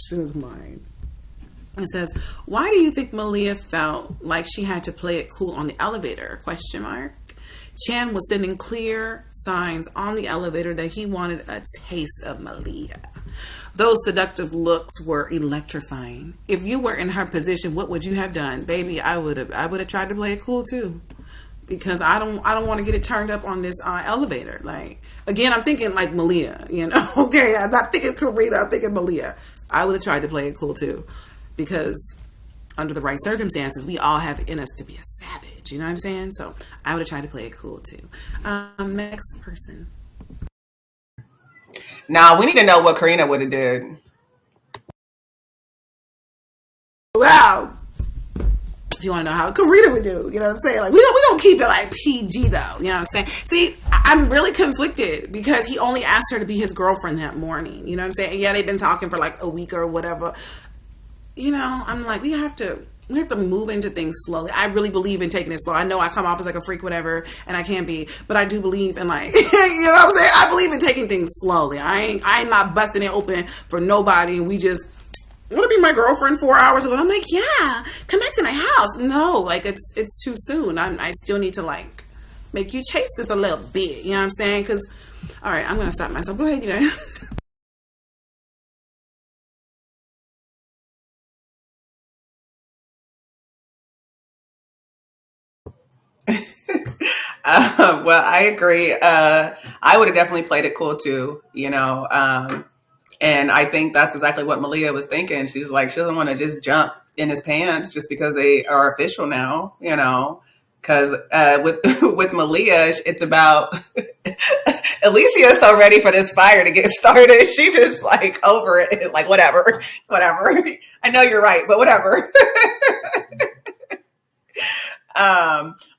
question is mine. It says, why do you think Malia felt like she had to play it cool on the elevator? Question mark. Chan was sending clear signs on the elevator that he wanted a taste of Malia. Those seductive looks were electrifying. If you were in her position, what would you have done? Baby, I would have tried to play it cool too. Because I don't want to get it turned up on this elevator. Like, again, I'm thinking like Malia, you know. Okay, I'm not thinking Karina, I'm thinking Malia. I would have tried to play it cool too. Because under the right circumstances, we all have it in us to be a savage. You know what I'm saying? So I would have tried to play it cool too. Next person. Now we need to know what Karina would have did. Wow. If you want to know how Karina would do, you know what I'm saying? Like, we don't keep it like PG though. You know what I'm saying? See, I'm really conflicted because he only asked her to be his girlfriend that morning. You know what I'm saying? And yeah, they've been talking for like a week or whatever. You know, I'm like, we have to move into things slowly. I really believe in taking it slow. I know I come off as like a freak, whatever, and I can be, but I do believe in like, you know what I'm saying? I believe in taking things slowly. I ain't not busting it open for nobody. And we just want to be my girlfriend 4 hours ago. I'm like, yeah, come back to my house. No, like it's too soon. I still need to like make you chase this a little bit. You know what I'm saying? Because, all right, I'm going to stop myself. Go ahead, you guys. Well, I agree. I would have definitely played it cool too, you know. And I think that's exactly what Malia was thinking. She's like, she doesn't want to just jump in his pants just because they are official now, you know. Because with Malia, it's about Alicia is so ready for this fire to get started. She just like over it, like whatever. I know you're right, but whatever.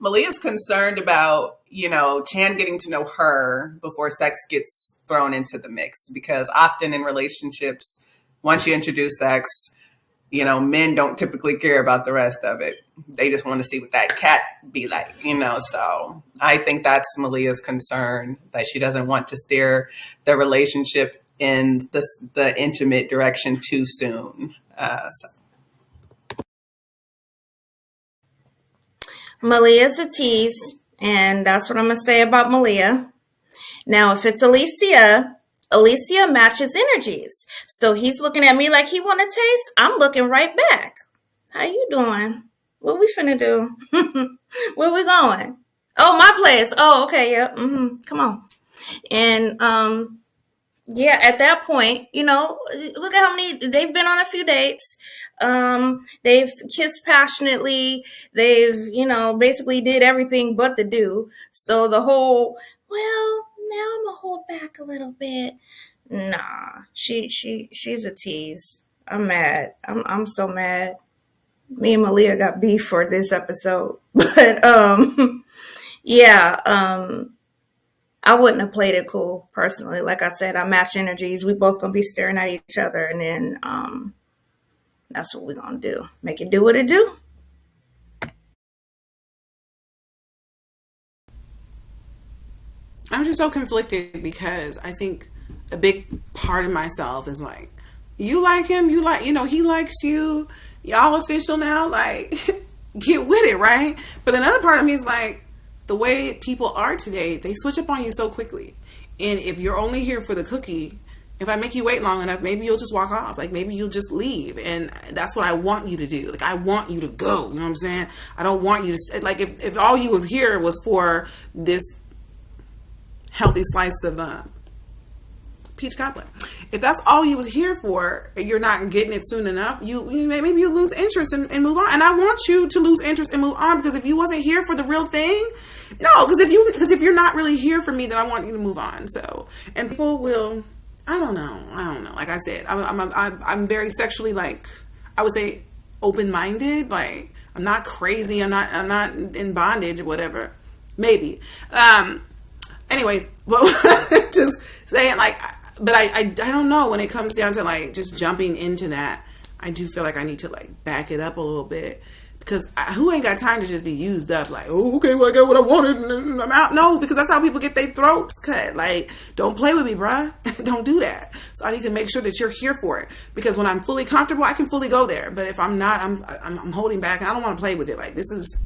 Malia's concerned about, you know, Chan getting to know her before sex gets thrown into the mix, because often in relationships, once you introduce sex, you know, men don't typically care about the rest of it. They just want to see what that cat be like, you know. So I think that's Malia's concern, that she doesn't want to steer the relationship in the intimate direction too soon. Malia's a tease, and that's what I'm going to say about Malia. Now, if it's Alicia matches energies. So he's looking at me like he want to taste. I'm looking right back. How you doing? What we finna do? Where we going? Oh, my place. Oh, okay, yeah. Come on. And yeah, at that point, you know, look at how many, they've been on a few dates. They've kissed passionately. They've, you know, basically did everything but the do. So the whole, well, now I'm gonna hold back a little bit. Nah, she's a tease. I'm mad. I'm so mad. Me and Malia got beef for this episode. But yeah, I wouldn't have played it cool personally. Like I said, I match energies. We both gonna be staring at each other, and then that's what we're gonna do. Make it do what it do. I'm just so conflicted because I think a big part of myself is like, you like him, you know, he likes you, y'all official now, like, get with it, right? But another part of me is like, the way people are today, they switch up on you so quickly. And if you're only here for the cookie, if I make you wait long enough, maybe you'll just walk off. Like, maybe you'll just leave. And that's what I want you to do. Like, I want you to go. You know what I'm saying? I don't want you to, like, if all you was here was for this healthy slice of peach cobbler, if that's all you was here for, you're not getting it soon enough, maybe you lose interest and move on. And I want you to lose interest and move on, because if you wasn't here for the real thing, no, because if you're not really here for me, then I want you to move on. So, and people will, I don't know. Like I said, I'm very sexually, like, I would say, open-minded. Like, I'm not crazy. I'm not in bondage or whatever. Maybe. Anyways, but just saying, like, but I don't know, when it comes down to like just jumping into that, I do feel like I need to like back it up a little bit, Because who ain't got time to just be used up like, oh, okay, well, I got what I wanted and I'm out. No, because that's how people get their throats cut. Like, don't play with me, bruh. Don't do that. So I need to make sure that you're here for it. Because when I'm fully comfortable, I can fully go there. But if I'm not, I'm holding back. I don't want to play with it. Like, this is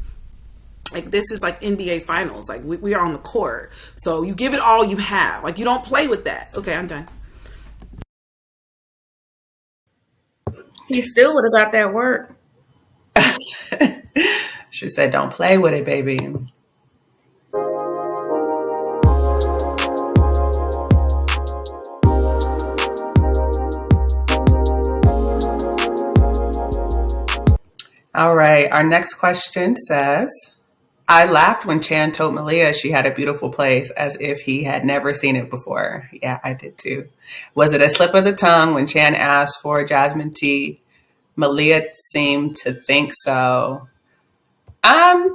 like NBA finals. Like, we are on the court. So you give it all you have. Like, you don't play with that. Okay, I'm done. He still would have got that work. She said, don't play with it, baby. All right. Our next question says, I laughed when Chan told Malia she had a beautiful place as if he had never seen it before. Yeah, I did too. Was it a slip of the tongue when Chan asked for jasmine tea? Malia seemed to think so. I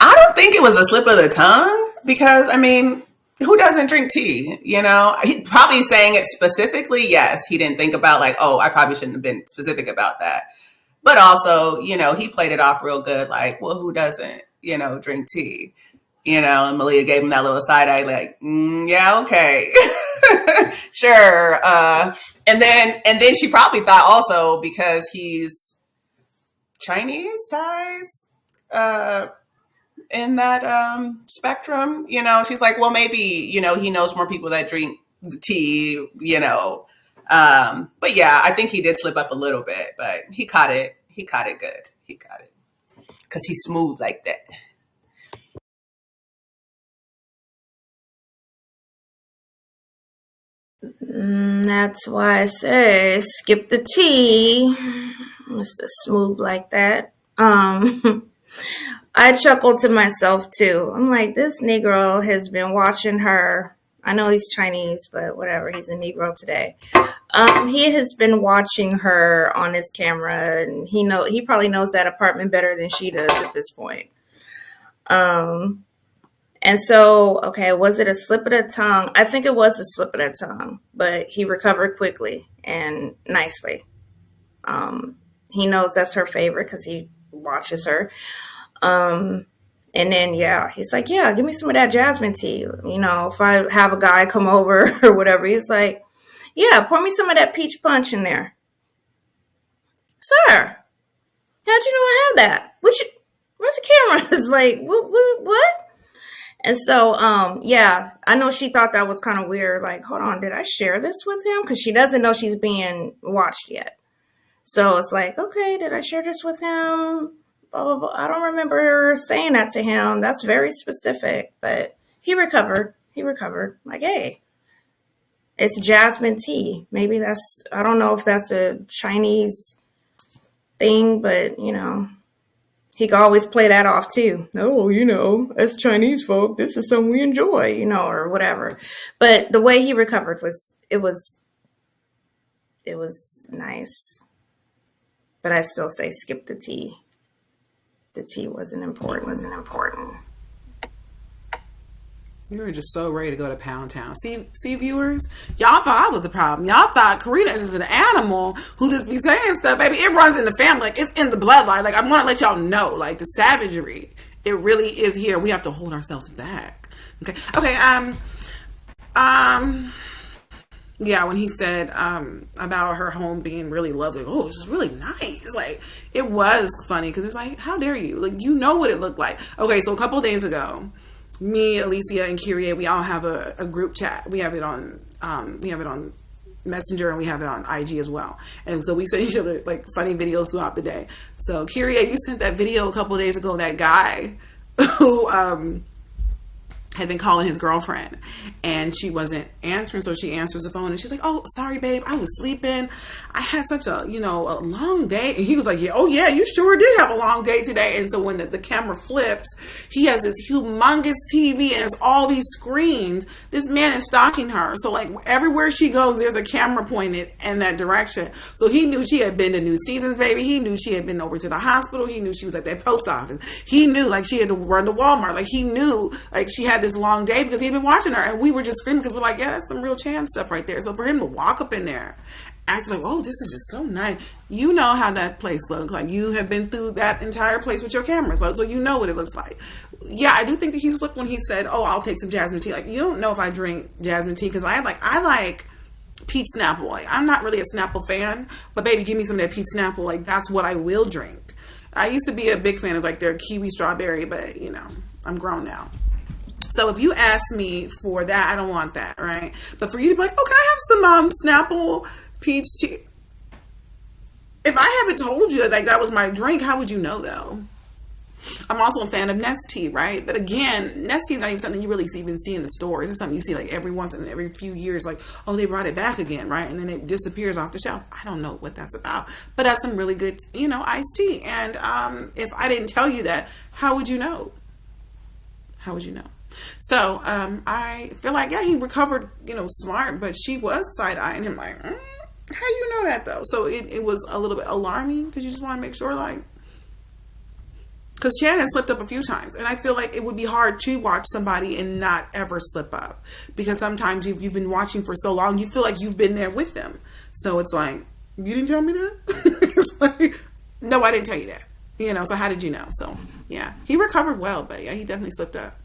don't think it was a slip of the tongue because, I mean, who doesn't drink tea? You know, he probably saying it specifically. Yes, he didn't think about like, oh, I probably shouldn't have been specific about that. But also, you know, he played it off real good. Like, well, who doesn't, you know, drink tea? You know, and Malia gave him that little side eye, like, yeah, okay, sure. And then she probably thought also because he's Chinese ties, in that spectrum, you know, she's like, well, maybe, you know, he knows more people that drink tea, you know. But yeah, I think he did slip up a little bit, but he caught it. He caught it good. He caught it because he's smooth like that. That's why I say skip the tea. Mr. Smooth like that. I chuckled to myself too. I'm like, this Negro has been watching her. I know he's Chinese, but whatever. He's a Negro today. He has been watching her on his camera, and he probably knows that apartment better than she does at this point. And so, okay, was it a slip of the tongue? I think it was a slip of the tongue, but he recovered quickly and nicely. He knows that's her favorite because he watches her. And then, yeah, he's like, yeah, give me some of that jasmine tea. You know, if I have a guy come over or whatever, he's like, yeah, pour me some of that peach punch in there. Sir, how'd you know I have that? Where's the camera? It's like, what? And so, yeah, I know she thought that was kind of weird. Like, hold on, did I share this with him? Because she doesn't know she's being watched yet. So it's like, okay, did I share this with him? Blah, blah, blah. I don't remember her saying that to him. That's very specific. But he recovered. Like, hey, it's jasmine tea. Maybe I don't know if that's a Chinese thing, but, you know. He could always play that off too. Oh, you know, as Chinese folk, this is something we enjoy, you know, or whatever. But the way he recovered was nice. But I still say skip the tea. The tea wasn't important. You were just so ready to go to Pound Town. See, viewers? Y'all thought I was the problem. Y'all thought Karina is just an animal who just be saying stuff. Baby, it runs in the family. Like, it's in the bloodline. Like, I want to let y'all know, like, the savagery, it really is here. We have to hold ourselves back. Okay. Yeah, when he said about her home being really lovely, oh, it's just really nice. Like, it was funny because it's like, how dare you? Like, you know what it looked like. Okay, so a couple of days ago, me, Alicia, and Kyrie, we all have a group chat. We have it on Messenger and we have it on IG as well. And so we send each other like funny videos throughout the day. So Kyrie, you sent that video a couple of days ago. That guy who had been calling his girlfriend and she wasn't answering, so she answers the phone and she's like, oh, sorry babe, I was sleeping, I had such a long day. And he was like, yeah, oh yeah, you sure did have a long day today. And so when the camera flips, he has this humongous TV and it's all these screens. This man is stalking her, so like everywhere she goes there's a camera pointed in that direction. So he knew she had been to New Seasons, baby. He knew she had been over to the hospital. He knew she was at that post office. He knew like she had to run to Walmart. Like he knew like she had this long day because he'd been watching her, and we were just screaming because we're like, yeah, that's some real Chan stuff right there. So for him to walk up in there acting like, oh, this is just so nice. You know how that place looks like. You have been through that entire place with your camera, so you know what it looks like. Yeah, I do think that he's looked when he said, oh, I'll take some jasmine tea. Like, you don't know if I drink jasmine tea, because I like peach Snapple. Like, I'm not really a Snapple fan, but baby, give me some of that peach Snapple. Like, that's what I will drink. I used to be a big fan of like their kiwi strawberry, but you know, I'm grown now. So if you ask me for that, I don't want that, right? But for you to be like, oh, can I have some Snapple peach tea? If I haven't told you that like that was my drink, how would you know though? I'm also a fan of Nestea, right? But again, Nestea is not even something you really even see in the stores. It's something you see like every few years, like, oh, they brought it back again, right? And then it disappears off the shelf. I don't know what that's about, but that's some really good, you know, iced tea. And if I didn't tell you that, how would you know? How would you know? So I feel like, yeah, he recovered, you know, smart, but she was side-eyeing him like, how you know that though? So it was a little bit alarming, because you just want to make sure, like, because Chan has slipped up a few times, and I feel like it would be hard to watch somebody and not ever slip up, because sometimes you've been watching for so long, you feel like you've been there with them. So it's like, you didn't tell me that? It's like, no, I didn't tell you that. You know, so how did you know? So yeah, he recovered well, but yeah, he definitely slipped up.